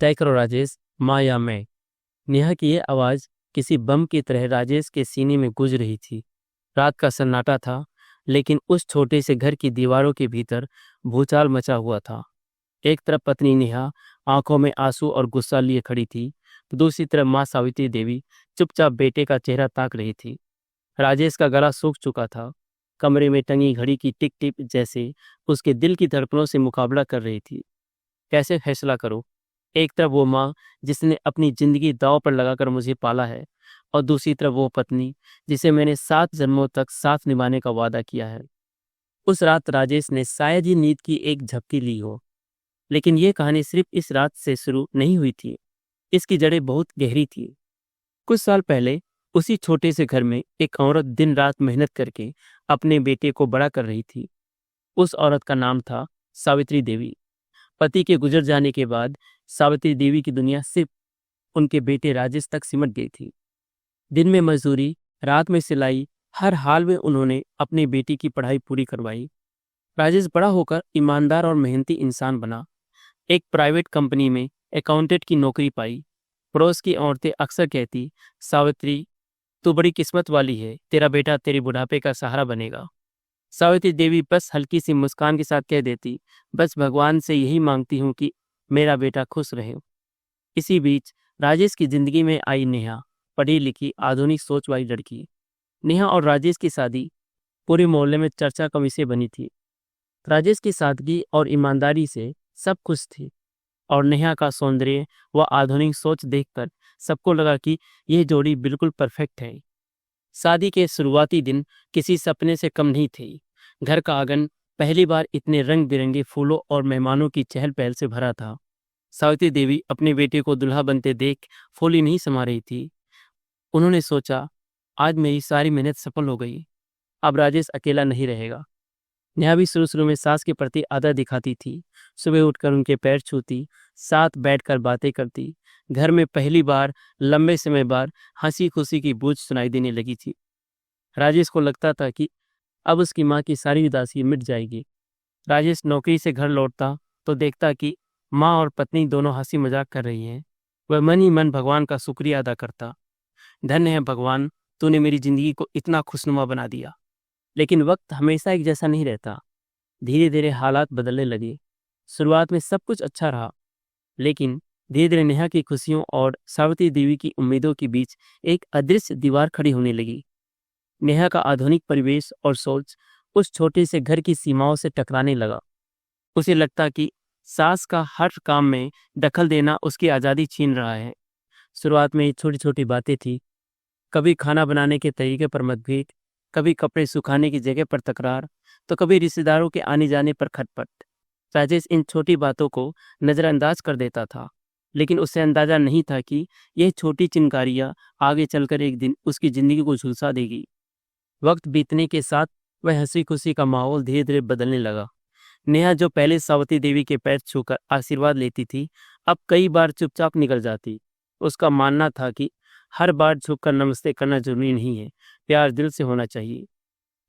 तय करो राजेश, माँ या मैं। नेहा की यह आवाज किसी बम की तरह राजेश के सीने में गूंज रही थी। रात का सन्नाटा था, लेकिन उस छोटे से घर की दीवारों के भीतर भूचाल मचा हुआ था। एक तरफ पत्नी नेहा आंखों में आंसू और गुस्सा लिए खड़ी थी, तो दूसरी तरफ माँ सावित्री देवी चुपचाप बेटे का चेहरा ताक रही थी। राजेश का गला सूख चुका था। कमरे में टंगी घड़ी की टिक टिक जैसे उसके दिल की धड़कनों से मुकाबला कर रही थी। कैसे फैसला करो? एक तरफ वो माँ जिसने अपनी जिंदगी दांव पर लगाकर मुझे पाला है, और दूसरी तरफ वो पत्नी जिसे मैंने 7 जन्मों तक साथ निभाने का वादा किया है। उस रात राजेश ने शायद ही नींद की एक झपकी ली हो, लेकिन ये कहानी सिर्फ इस रात से शुरू नहीं हुई थी। इसकी जड़ें बहुत गहरी थी। कुछ साल पहले उसी छोटे से घर में एक औरत दिन रात मेहनत करके अपने बेटे को बड़ा कर रही थी। उस औरत का नाम था सावित्री देवी। पति के गुजर जाने के बाद सावित्री देवी की दुनिया सिर्फ उनके बेटे राजेश तक सिमट गई थी। दिन में मजदूरी, रात में सिलाई, हर हाल में उन्होंने अपनी बेटी की पढ़ाई पूरी करवाई। राजेश बड़ा होकर ईमानदार और मेहनती इंसान बना। एक प्राइवेट कंपनी में अकाउंटेंट की नौकरी पाई। पड़ोस की औरतें अक्सर कहती, सावित्री तू बड़ी किस्मत वाली है, तेरा बेटा तेरे बुढ़ापे का सहारा बनेगा। सावित्री देवी बस हल्की सी मुस्कान के साथ कह देती, बस भगवान से यही मांगती हूँ कि मेरा बेटा खुश रहे। इसी बीच राजेश की जिंदगी में आई नेहा, पढ़ी लिखी आधुनिक सोच वाली लड़की। नेहा और राजेश की शादी पूरे मोहल्ले में चर्चा का विषय बनी थी। राजेश की सादगी और ईमानदारी से सब खुश थे, और नेहा का सौंदर्य व आधुनिक सोच देखकर सबको लगा कि यह जोड़ी बिल्कुल परफेक्ट है। शादी के शुरुआती दिन किसी सपने से कम नहीं थे। घर का आंगन पहली बार इतने रंग बिरंगे फूलों और मेहमानों की चहल पहल से भरा था। सावित्री देवी अपने बेटे को दुल्हा बनते देख फूली नहीं समा रही थी। उन्होंने सोचा, आज मेरी सारी मेहनत सफल हो गई, अब राजेश अकेला नहीं रहेगा। नेहा भी शुरू शुरू में सास के प्रति आदर दिखाती थी। सुबह उठकर उनके पैर छूती, साथ बैठकर बातें करती। घर में पहली बार लंबे समय बाद हंसी खुशी की बूझ सुनाई देने लगी थी। राजेश को लगता था कि अब उसकी माँ की सारी उदासी मिट जाएगी। राजेश नौकरी से घर लौटता तो देखता कि माँ और पत्नी दोनों हंसी मजाक कर रही हैं। वह मन ही मन भगवान का शुक्रिया अदा करता, धन्य है भगवान, तूने मेरी जिंदगी को इतना खुशनुमा बना दिया। लेकिन वक्त हमेशा एक जैसा नहीं रहता। धीरे धीरे हालात बदलने लगे। शुरुआत में सब कुछ अच्छा रहा, लेकिन धीरे धीरे नेहा की खुशियों और सावित्री देवी की उम्मीदों के बीच एक अदृश्य दीवार खड़ी होने लगी। नेहा का आधुनिक परिवेश और सोच उस छोटे से घर की सीमाओं से टकराने लगा। उसे लगता कि सास का हर काम में दखल देना उसकी आज़ादी छीन रहा है। शुरुआत में ये छोटी छोटी बातें थी, कभी खाना बनाने के तरीके पर मतभेद, कभी कपड़े सुखाने की जगह पर तकरार, तो कभी रिश्तेदारों के आने जाने पर खटपट। राजेश इन छोटी बातों को नज़रअंदाज कर देता था, लेकिन उसे अंदाजा नहीं था कि यह छोटी चिंगारियां आगे चलकर एक दिन उसकी जिंदगी को झुलसा देगी। वक्त बीतने के साथ वह हंसी खुशी का माहौल धीरे धीरे बदलने लगा। नेहा जो पहले सावित्री देवी के पैर छूकर आशीर्वाद लेती थी, अब कई बार चुपचाप निकल जाती। उसका मानना था कि हर बार झुककर नमस्ते करना जरूरी नहीं है, प्यार दिल से होना चाहिए।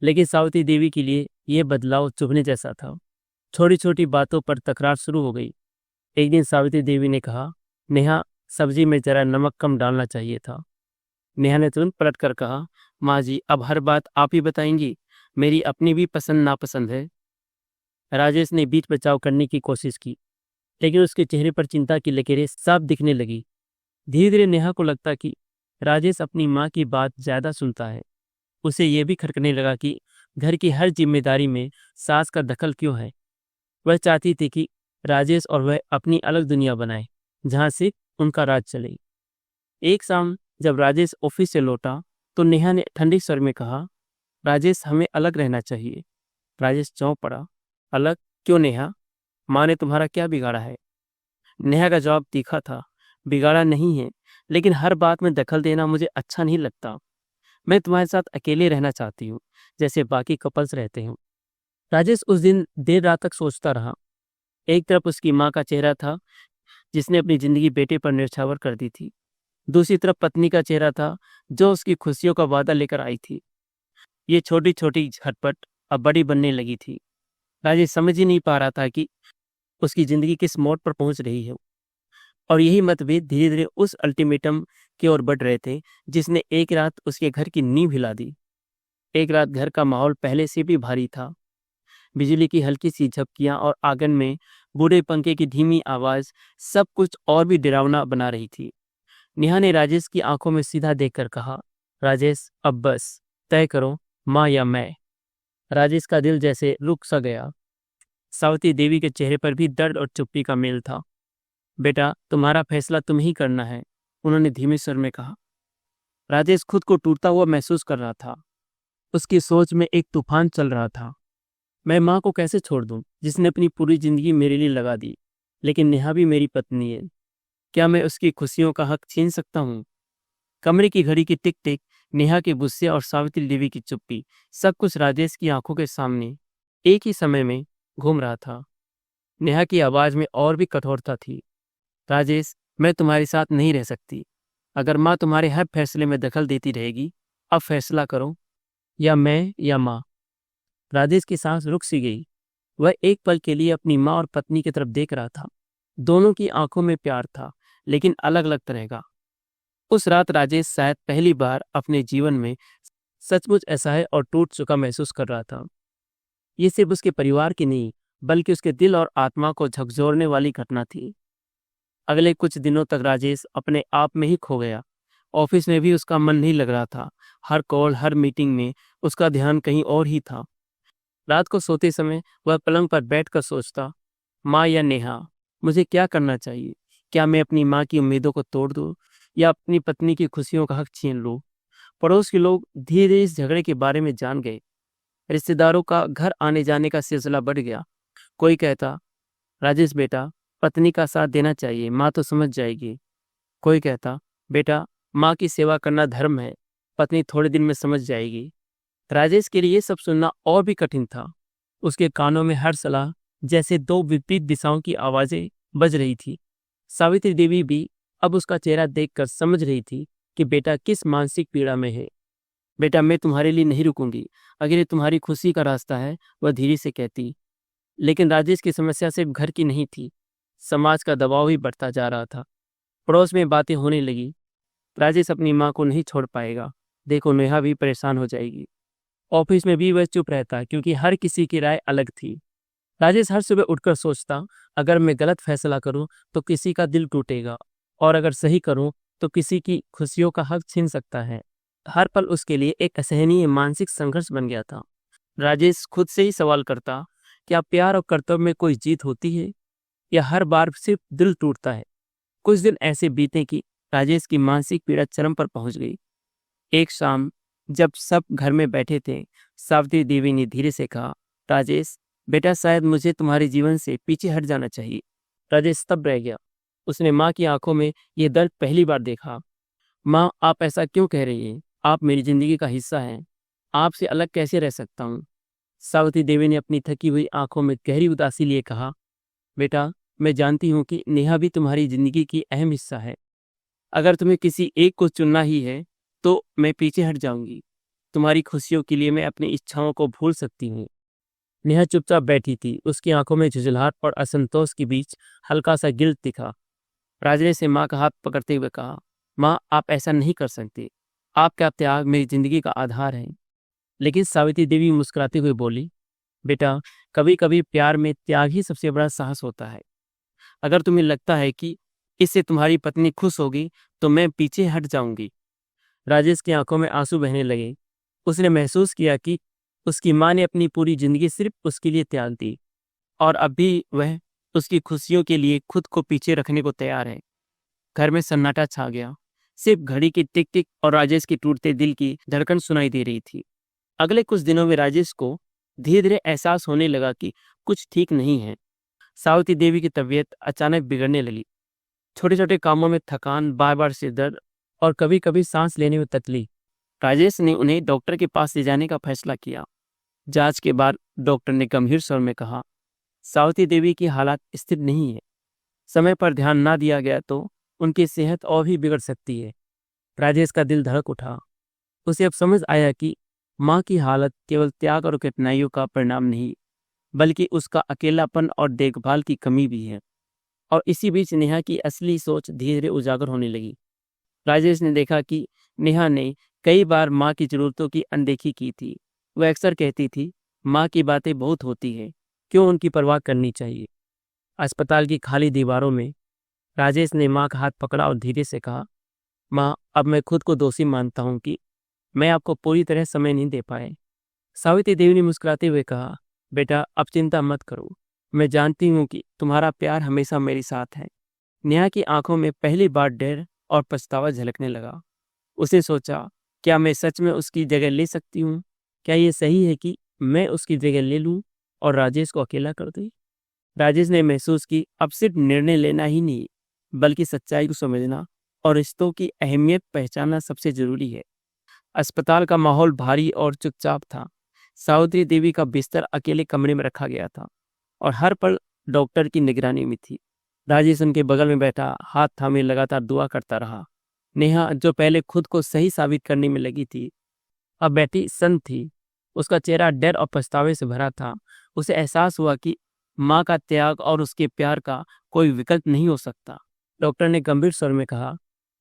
लेकिन सावित्री देवी के लिए यह बदलाव चुभने जैसा था। छोटी छोटी बातों पर तकरार शुरू हो गई। एक दिन सावित्री देवी ने कहा, नेहा सब्जी में जरा नमक कम डालना चाहिए था। नेहा ने तुरंत पलट कर कहा, माँ जी अब हर बात आप ही बताएंगी, मेरी अपनी भी पसंद नापसंद है। राजेश ने बीच बचाव करने की कोशिश की, लेकिन उसके चेहरे पर चिंता की लकीरें साफ दिखने लगी। धीरे धीरे नेहा को लगता कि राजेश अपनी माँ की बात ज्यादा सुनता है। उसे यह भी खटकने लगा कि घर की हर जिम्मेदारी में सास का दखल क्यों है। वह चाहती थी कि राजेश और वह अपनी अलग दुनिया बनाए, जहां से उनका राज चले। एक शाम जब राजेश ऑफिस से लौटा तो नेहा ने ठंडे स्वर में कहा, राजेश हमें अलग रहना चाहिए। राजेश चौंक पड़ा, अलग क्यों नेहा? माँ ने तुम्हारा क्या बिगाड़ा है? नेहा का जवाब तीखा था, बिगाड़ा नहीं है, लेकिन हर बात में दखल देना मुझे अच्छा नहीं लगता। मैं तुम्हारे साथ अकेले रहना चाहती हूँ, जैसे बाकी कपल्स रहते हैं। राजेश उस दिन देर रात तक सोचता रहा। एक तरफ उसकी माँ का चेहरा था, जिसने अपनी जिंदगी बेटे पर न्यौछावर कर दी थी। दूसरी तरफ पत्नी का चेहरा था, जो उसकी खुशियों का वादा लेकर आई थी। ये छोटी छोटी झटपट अब बड़ी बनने लगी थी। राजेश समझ ही नहीं पा रहा था कि उसकी जिंदगी किस मोड़ पर पहुंच रही है। और यही मतभेद धीरे धीरे उस अल्टीमेटम की ओर बढ़ रहे थे जिसने एक रात उसके घर की नींव हिला दी। एक रात घर का माहौल पहले से भी भारी था। बिजली की हल्की सी झपकियां और आंगन में बूढ़े पंखे की धीमी आवाज सब कुछ और भी डरावना बना रही थी। नेहा ने राजेश की आंखों में सीधा देखकर कहा, राजेश अब बस, तय करो, माँ या मैं। राजेश का दिल जैसे रुक सा गया। सावित्री देवी के चेहरे पर भी दर्द और चुप्पी का मेल था। बेटा, तुम्हारा फैसला तुम ही करना है, उन्होंने धीमे स्वर में कहा। राजेश खुद को टूटता हुआ महसूस कर रहा था। उसकी सोच में एक तूफान चल रहा था। मैं माँ को कैसे छोड़ दूं, जिसने अपनी पूरी जिंदगी मेरे लिए लगा दी। लेकिन नेहा भी मेरी पत्नी है। क्या मैं उसकी खुशियों का हक छीन सकता हूँ? कमरे की घड़ी की टिक टिक, नेहा के गुस्से और सावित्री देवी की चुप्पी, सब कुछ राजेश की आंखों के सामने एक ही समय में घूम रहा था। नेहा की आवाज में और भी कठोरता थी। राजेश, मैं तुम्हारे साथ नहीं रह सकती। अगर माँ तुम्हारे हर फैसले में दखल देती रहेगी, अब फैसला करो, या मैं या माँ। राजेश की सांस रुक सी गई। वह एक पल के लिए अपनी माँ और पत्नी की तरफ देख रहा था। दोनों की आंखों में प्यार था, लेकिन अलग अलग तरह का। उस रात राजेश शायद पहली बार अपने जीवन में सचमुच असहाय और टूट चुका महसूस कर रहा था। ये सिर्फ उसके परिवार की नहीं, बल्कि उसके दिल और आत्मा को झकझोरने वाली घटना थी। अगले कुछ दिनों तक राजेश अपने आप में ही खो गया। ऑफिस में भी उसका मन नहीं लग रहा था। हर कॉल, हर मीटिंग में उसका ध्यान कहीं और ही था। रात को सोते समय वह पलंग पर बैठकर सोचता, माँ या नेहा, मुझे क्या करना चाहिए? क्या मैं अपनी माँ की उम्मीदों को तोड़ दूं या अपनी पत्नी की खुशियों का हक छीन लूं? पड़ोस के लोग धीरे धीरे इस झगड़े के बारे में जान गए। रिश्तेदारों का घर आने जाने का सिलसिला बढ़ गया। कोई कहता, राजेश बेटा, पत्नी का साथ देना चाहिए, माँ तो समझ जाएगी। कोई कहता, बेटा, माँ की सेवा करना धर्म है, पत्नी थोड़े दिन में समझ जाएगी। राजेश के लिए ये सब सुनना और भी कठिन था। उसके कानों में हर सलाह जैसे दो विपरीत दिशाओं की आवाजें बज रही थी। सावित्री देवी भी अब उसका चेहरा देखकर समझ रही थी कि बेटा किस मानसिक पीड़ा में है। बेटा, मैं तुम्हारे लिए नहीं रुकूंगी, अगर ये तुम्हारी खुशी का रास्ता है, वह धीरे से कहती। लेकिन राजेश की समस्या सिर्फ घर की नहीं थी। समाज का दबाव भी बढ़ता जा रहा था। पड़ोस में बातें होने लगी, राजेश अपनी माँ को नहीं छोड़ पाएगा, देखो नेहा भी परेशान हो जाएगी। ऑफिस में भी वह चुप रहता क्योंकि हर किसी की राय अलग थी। राजेश हर सुबह उठकर सोचता, अगर मैं गलत फैसला करूं तो किसी का दिल टूटेगा, और अगर सही करूं तो किसी की खुशियों का हक छीन सकता है। हर पल उसके लिए एक असहनीय मानसिक संघर्ष बन गया था। राजेश खुद से ही सवाल करता, क्या प्यार और कर्तव्य में कोई जीत होती है, या हर बार सिर्फ दिल टूटता है? कुछ दिन ऐसे बीते कि राजेश की मानसिक पीड़ा चरम पर पहुंच गई। एक शाम जब सब घर में बैठे थे, सावित्री देवी ने धीरे से कहा, राजेश बेटा, शायद मुझे तुम्हारे जीवन से पीछे हट जाना चाहिए। राजेश तब रह गया। उसने माँ की आंखों में यह दर्द पहली बार देखा। माँ, आप ऐसा क्यों कह रही हैं? आप मेरी जिंदगी का हिस्सा हैं। आपसे अलग कैसे रह सकता हूँ? सावित्री देवी ने अपनी थकी हुई आंखों में गहरी उदासी लिए कहा, बेटा, मैं जानती हूँ कि नेहा भी तुम्हारी जिंदगी की अहम हिस्सा है। अगर तुम्हें किसी एक को चुनना ही है तो मैं पीछे हट जाऊंगी। तुम्हारी खुशियों के लिए मैं अपनी इच्छाओं को भूल सकती हूँ। नेहा चुपचाप बैठी थी। उसकी आंखों में झुंझलाहट और असंतोष के बीच हल्का सा गिल्ट दिखा। राजेश ने माँ का हाथ पकड़ते हुए कहा, माँ, आप ऐसा नहीं कर सकते। आपका त्याग मेरी जिंदगी का आधार है। लेकिन सावित्री देवी मुस्कुराते हुए बोली, बेटा, कभी कभी प्यार में त्याग ही सबसे बड़ा साहस होता है। अगर तुम्हें लगता है कि इससे तुम्हारी पत्नी खुश होगी तो मैं पीछे हट जाऊंगी। राजेश की आंखों में आंसू बहने लगे। उसने महसूस किया कि उसकी माँ ने अपनी पूरी जिंदगी सिर्फ उसके लिए त्याग दी, और अब भी वह उसकी खुशियों के लिए खुद को पीछे रखने को तैयार है। घर में सन्नाटा छा गया। सिर्फ घड़ी की टिक टिक और राजेश की टूटते दिल की धड़कन सुनाई दे रही थी। अगले कुछ दिनों में राजेश को धीरे धीरे एहसास होने लगा कि कुछ ठीक नहीं है। सावित्री देवी की तबीयत अचानक बिगड़ने लगी। छोटे छोटे कामों में थकान, बार बार सिर दर्द, और कभी कभी सांस लेने में तकलीफ। राजेश ने उन्हें डॉक्टर के पास ले जाने का फैसला किया। जांच के बाद डॉक्टर ने गंभीर स्वर में कहा, सावित्री देवी की हालत स्थिर नहीं है। समय पर ध्यान ना दिया गया तो उनकी सेहत और भी बिगड़ सकती है। राजेश का दिल धड़क उठा। उसे अब समझ आया कि माँ की हालत केवल त्याग और कठिनाइयों का परिणाम नहीं, बल्कि उसका अकेलापन और देखभाल की कमी भी है। और इसी बीच नेहा की असली सोच धीरे धीरे उजागर होने लगी। राजेश ने देखा कि नेहा ने कई बार माँ की जरूरतों की अनदेखी की थी। वह अक्सर कहती थी, माँ की बातें बहुत होती है, क्यों उनकी परवाह करनी चाहिए। अस्पताल की खाली दीवारों में राजेश ने माँ का हाथ पकड़ा और धीरे से कहा, माँ, अब मैं खुद को दोषी मानता हूँ कि मैं आपको पूरी तरह समय नहीं दे पाए। सावित्री देवी ने मुस्कुराते हुए कहा, बेटा, अब चिंता मत करो। मैं जानती हूँ कि तुम्हारा प्यार हमेशा मेरे साथ है। नेहा की आंखों में पहली बार डर और पछतावा झलकने लगा। उसने सोचा, क्या मैं सच में उसकी जगह ले सकती हूँ? क्या ये सही है कि मैं उसकी जगह ले लूँ और राजेश को अकेला कर दूँ? राजेश ने महसूस की अब सिर्फ निर्णय लेना ही नहीं, बल्कि सच्चाई को समझना और रिश्तों की अहमियत पहचानना सबसे जरूरी है। अस्पताल का माहौल भारी और चुपचाप था। सावित्री देवी का बिस्तर अकेले कमरे में रखा गया था और हर पल डॉक्टर की निगरानी में थी। राजेश उनके बगल में बैठा हाथ थामे लगातार दुआ करता रहा। नेहा, जो पहले खुद को सही साबित करने में लगी थी, अब बैठी संत थी। उसका चेहरा डर और पछतावे से भरा था। उसे एहसास हुआ कि माँ का त्याग और उसके प्यार का कोई विकल्प नहीं हो सकता। डॉक्टर ने गंभीर स्वर में कहा,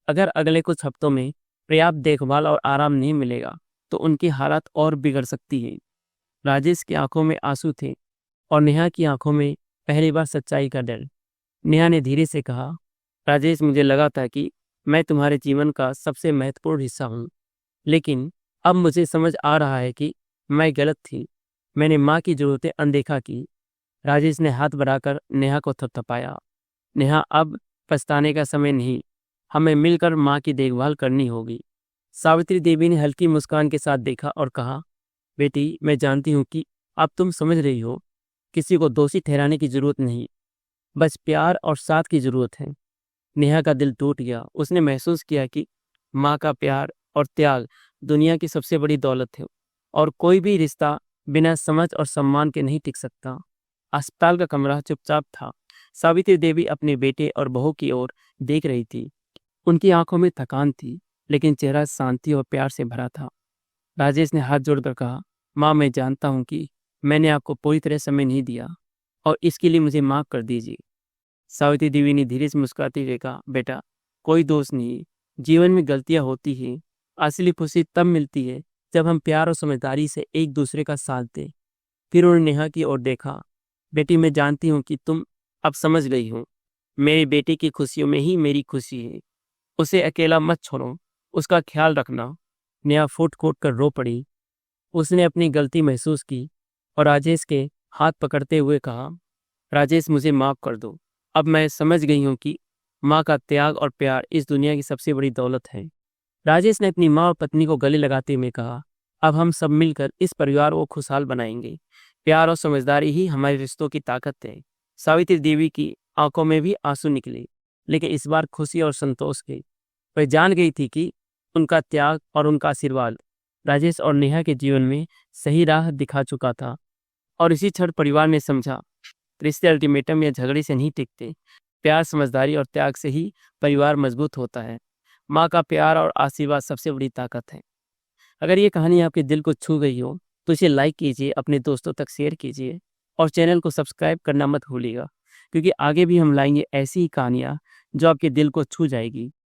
अगर अगले कुछ हफ्तों में पर्याप्त देखभाल और आराम नहीं मिलेगा तो उनकी हालत और बिगड़ सकती है। राजेश की आंखों में आंसू थे और नेहा की आंखों में पहली बार सच्चाई का डर। नेहा ने धीरे से कहा, राजेश, मुझे लगा था कि मैं तुम्हारे जीवन का सबसे महत्वपूर्ण हिस्सा हूँ, लेकिन अब मुझे समझ आ रहा है कि मैं गलत थी। मैंने माँ की जरूरतें अनदेखा की। राजेश ने हाथ बढ़ाकर नेहा को थपथपाया। नेहा, अब पछताने का समय नहीं, हमें मिलकर माँ की देखभाल करनी होगी। सावित्री देवी ने हल्की मुस्कान के साथ देखा और कहा, बेटी, मैं जानती हूँ कि अब तुम समझ रही हो। किसी को दोषी ठहराने की जरूरत नहीं, बस प्यार और साथ की जरूरत है। नेहा का दिल टूट गया। उसने महसूस किया कि माँ का प्यार और त्याग दुनिया की सबसे बड़ी दौलत है और कोई भी रिश्ता बिना समझ और सम्मान के नहीं टिक सकता। अस्पताल का कमरा चुपचाप था। सावित्री देवी अपने बेटे और बहू की ओर देख रही थी। उनकी आंखों में थकान थी, लेकिन चेहरा शांति और प्यार से भरा था। राजेश ने हाथ जोड़कर कहा, माँ, मैं जानता हूँ कि मैंने आपको पूरी तरह समय नहीं दिया और इसके लिए मुझे माफ कर दीजिए। सावित्री देवी ने धीरे से मुस्कुराते हुए कहा, बेटा, कोई दोष नहीं, जीवन में गलतियां होती हैं। असली खुशी तब मिलती है जब हम प्यार और समझदारी से एक दूसरे का साथ दें। फिर उन्होंने नेहा की ओर देखा, बेटी, मैं जानती हूँ कि तुम अब समझ गई हो। मेरे बेटे की खुशियों में ही मेरी खुशी है। उसे अकेला मत छोड़ो, उसका ख्याल रखना। नेहा फूट फूट कर रो पड़ी। उसने अपनी गलती महसूस की और राजेश के हाथ पकड़ते हुए कहा, राजेश, मुझे माफ कर दो। अब मैं समझ गई हूँ कि माँ का त्याग और प्यार इस दुनिया की सबसे बड़ी दौलत है। राजेश ने अपनी माँ और पत्नी को गले लगाते हुए कहा, अब हम सब मिलकर इस परिवार को खुशहाल बनाएंगे। प्यार और समझदारी ही हमारे रिश्तों की ताकत है। सावित्री देवी की आंखों में भी आंसू निकले, लेकिन इस बार खुशी और संतोष के। वह जान गई थी कि उनका त्याग और उनका आशीर्वाद राजेश और नेहा के जीवन में सही राह दिखा चुका था। और इसी क्षण परिवार ने समझा, रिश्ते अल्टीमेटम या झगड़े से नहीं टिकते। प्यार, समझदारी और त्याग से ही परिवार मजबूत होता है। माँ का प्यार और आशीर्वाद सबसे बड़ी ताकत है। अगर ये कहानी आपके दिल को छू गई हो तो इसे लाइक कीजिए, अपने दोस्तों तक शेयर कीजिए और चैनल को सब्सक्राइब करना मत भूलिएगा, क्योंकि आगे भी हम लाएंगे ऐसी ही कहानियाँ जो आपके दिल को छू जाएगी।